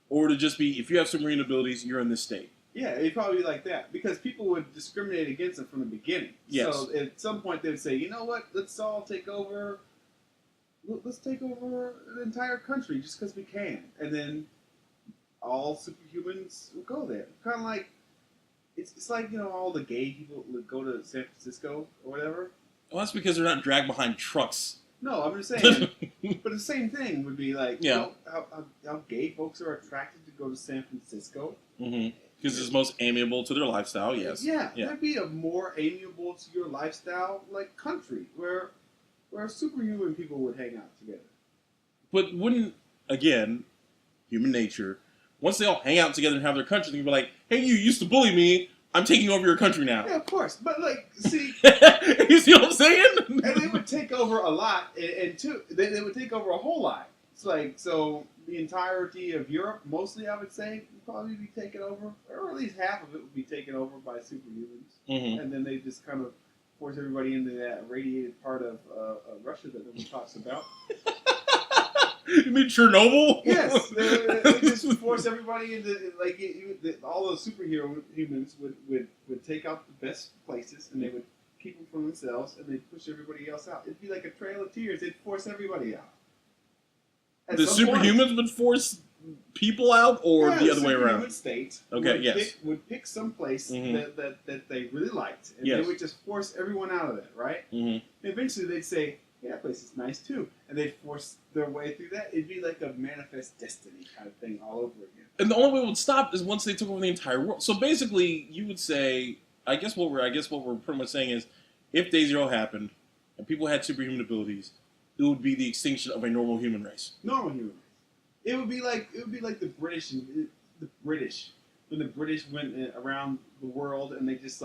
or to just be if you have superhuman abilities, you're in this state? Yeah, it'd probably be like that because people would discriminate against them from the beginning. Yes. So at some point they'd say, you know what? Let's all take over. Let's take over an entire country just because we can, and then all superhumans will go there. Kind of like it's like all the gay people would go to San Francisco or whatever. Well, that's because they're not dragged behind trucks. No, I'm just saying. But the same thing would be like, Yeah. how gay folks are attracted to go to San Francisco. Because it's most amiable to their lifestyle. Yes. Yeah, that'd be a more amiable to your lifestyle like country where superhuman people would hang out together. But wouldn't, again, human nature, once they all hang out together and have their country, they'd be like, hey, you used to bully me, I'm taking over your country now. Yeah, of course. But like, see, you see what I'm saying? and they would take over a lot, and two, they would take over a whole lot. It's like, so the entirety of Europe, mostly I would say, would probably be taken over, or at least half of it would be taken over by superhumans. And then they just kind of force everybody into that radiated part of Russia that nobody talks about. You mean Chernobyl? Yes, they just force everybody into all those superhumans would take out the best places and they would keep them for themselves and they'd push everybody else out. It'd be like a trail of tears. They'd force everybody out. At The some point, superhumans would force people out, or the other way around? The state Okay, would pick some place that they really liked, and Yes. they would just force everyone out of it, right? And eventually they'd say, yeah, that place is nice too. And they'd force their way through that. It'd be like a manifest destiny kind of thing all over again. And the only way it would stop is once they took over the entire world. So basically, you would say, I guess what we're pretty much saying is, if Day Zero happened and people had superhuman abilities, it would be the extinction of a normal human race. Normal human race. It would be like the British when the British went around the world and they just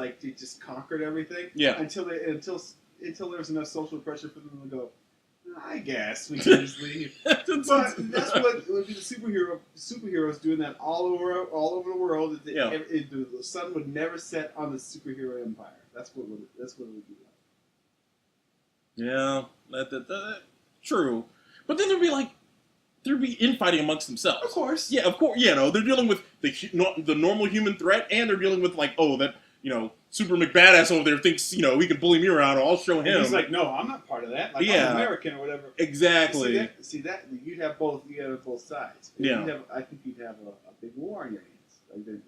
conquered everything. Yeah. Until there was enough social pressure for them to go, I guess we can just leave. But that's what it would be. The superheroes doing that all over the world. The sun would never set on the superhero empire. That's what it would be like. Yeah, that true. But then there'd be infighting amongst themselves. Of course. Yeah, of course. They're dealing with the normal human threat, and they're dealing with Super McBadass over there thinks, he can bully me around, or I'll show him. And he's like, no, I'm not part of that. Like, I'm American or whatever. Exactly. See that you'd have both sides. Yeah. I think you'd have a big war on your hands. Like there'd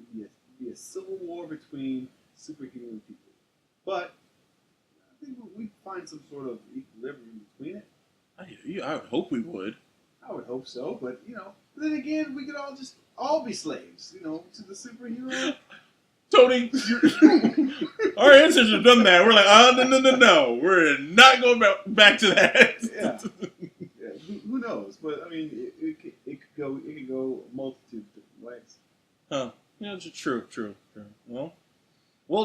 be a civil war between superhuman people. But I think we'd find some sort of equilibrium between it. I would hope we would. I would hope so, but then again, we could all be slaves, to the superhero. Tony, our ancestors have done that. We're like, no. We're not going back to that. Yeah. Who knows? But I mean, it could go a multitude of different ways. Huh. Yeah, it's true. Well,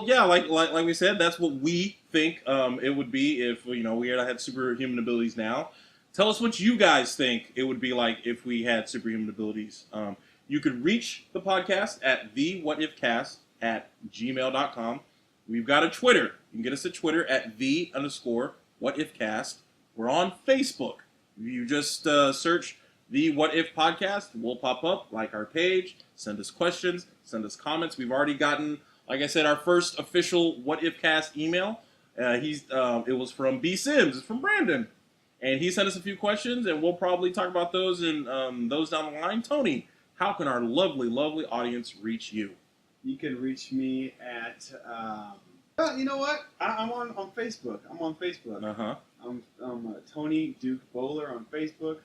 yeah. Like we said, that's what we think it would be if we had superhuman abilities now. Tell us what you guys think it would be like if we had superhuman abilities. You could reach the podcast at thewhatifcast@gmail.com. We've got a Twitter. You can get us at Twitter at @the_whatifcast. We're on Facebook. You just search The What If podcast will pop up. Like our page, send us questions, send us comments. We've already gotten, like I said, our first official What If cast email. It was from B Sims. It's from Brandon, and he sent us a few questions, and we'll probably talk about those and those down the line. Tony, how can our lovely, lovely audience reach you? You can reach me at. You know what? I'm on Facebook. I'm on Facebook. I'm Tony Duke Bowler on Facebook.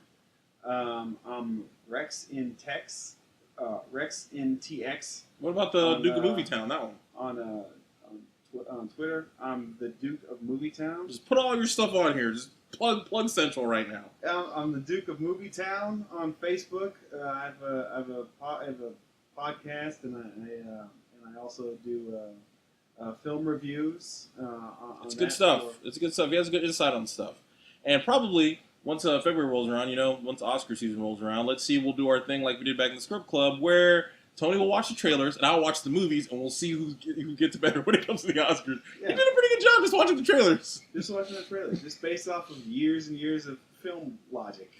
I'm Rex in Tex. Rex in TX. What about the Duke of Movietown? That one. On Twitter, I'm the Duke of Movietown. Just put all your stuff on here. Just plug Central right now. I'm the Duke of Movietown on Facebook. I have a podcast, and I also do film reviews. It's good stuff. It's good stuff. He has a good insight on stuff. And probably once February rolls around, once Oscar season rolls around, let's see. We'll do our thing like we did back in the script club, where Tony will watch the trailers, and I'll watch the movies, and we'll see who gets better when it comes to the Oscars. Yeah. He did a pretty good job just watching the trailers. Just watching the trailers. Just based off of years and years of film logic.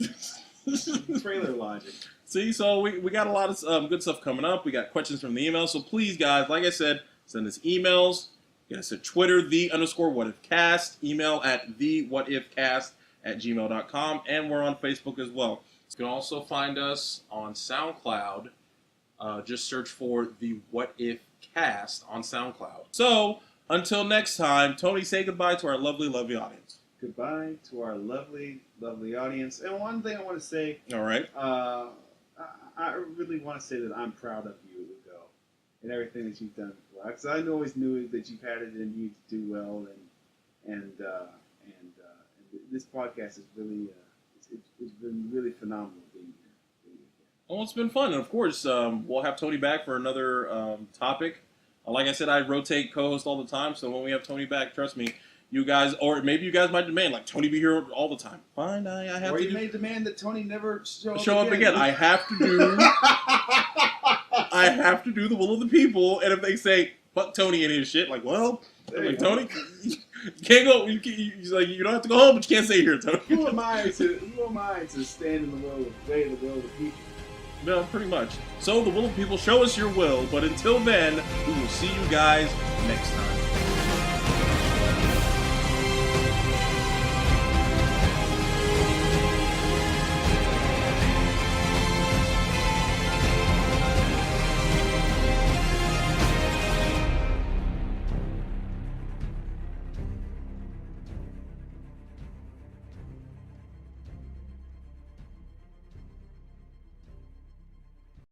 Trailer logic. See, so we got a lot of good stuff coming up. We got questions from the email. So please, guys, like I said, send us emails. Get us at Twitter, _whatifcast. Email at thewhatifcast@gmail.com. And we're on Facebook as well. You can also find us on SoundCloud. Just search for the What If Cast on SoundCloud. So, until next time, Tony, say goodbye to our lovely, lovely audience. Goodbye to our lovely, lovely audience. And one thing I want to say. All right. I really want to say that I'm proud of you, Ugo, and everything that you've done for us. Because I always knew that you've had it in you to do well, and this podcast is really, it's been really phenomenal being here. Well, it's been fun, and of course, we'll have Tony back for another topic. Like I said, I rotate co-host all the time, so when we have Tony back, trust me, you guys, or maybe you guys might demand, like, Tony be here all the time. Fine, I have or to you may demand that Tony never show up again. I have to do the will of the people, and if they say, fuck Tony and his shit, like, well, like, Tony, you can't go, he's like, you don't have to go home, but you can't stay here, Tony. Who am I to stand in the will of the people? No, pretty much. So the will of people, show us your will, but until then, we will see you guys next time.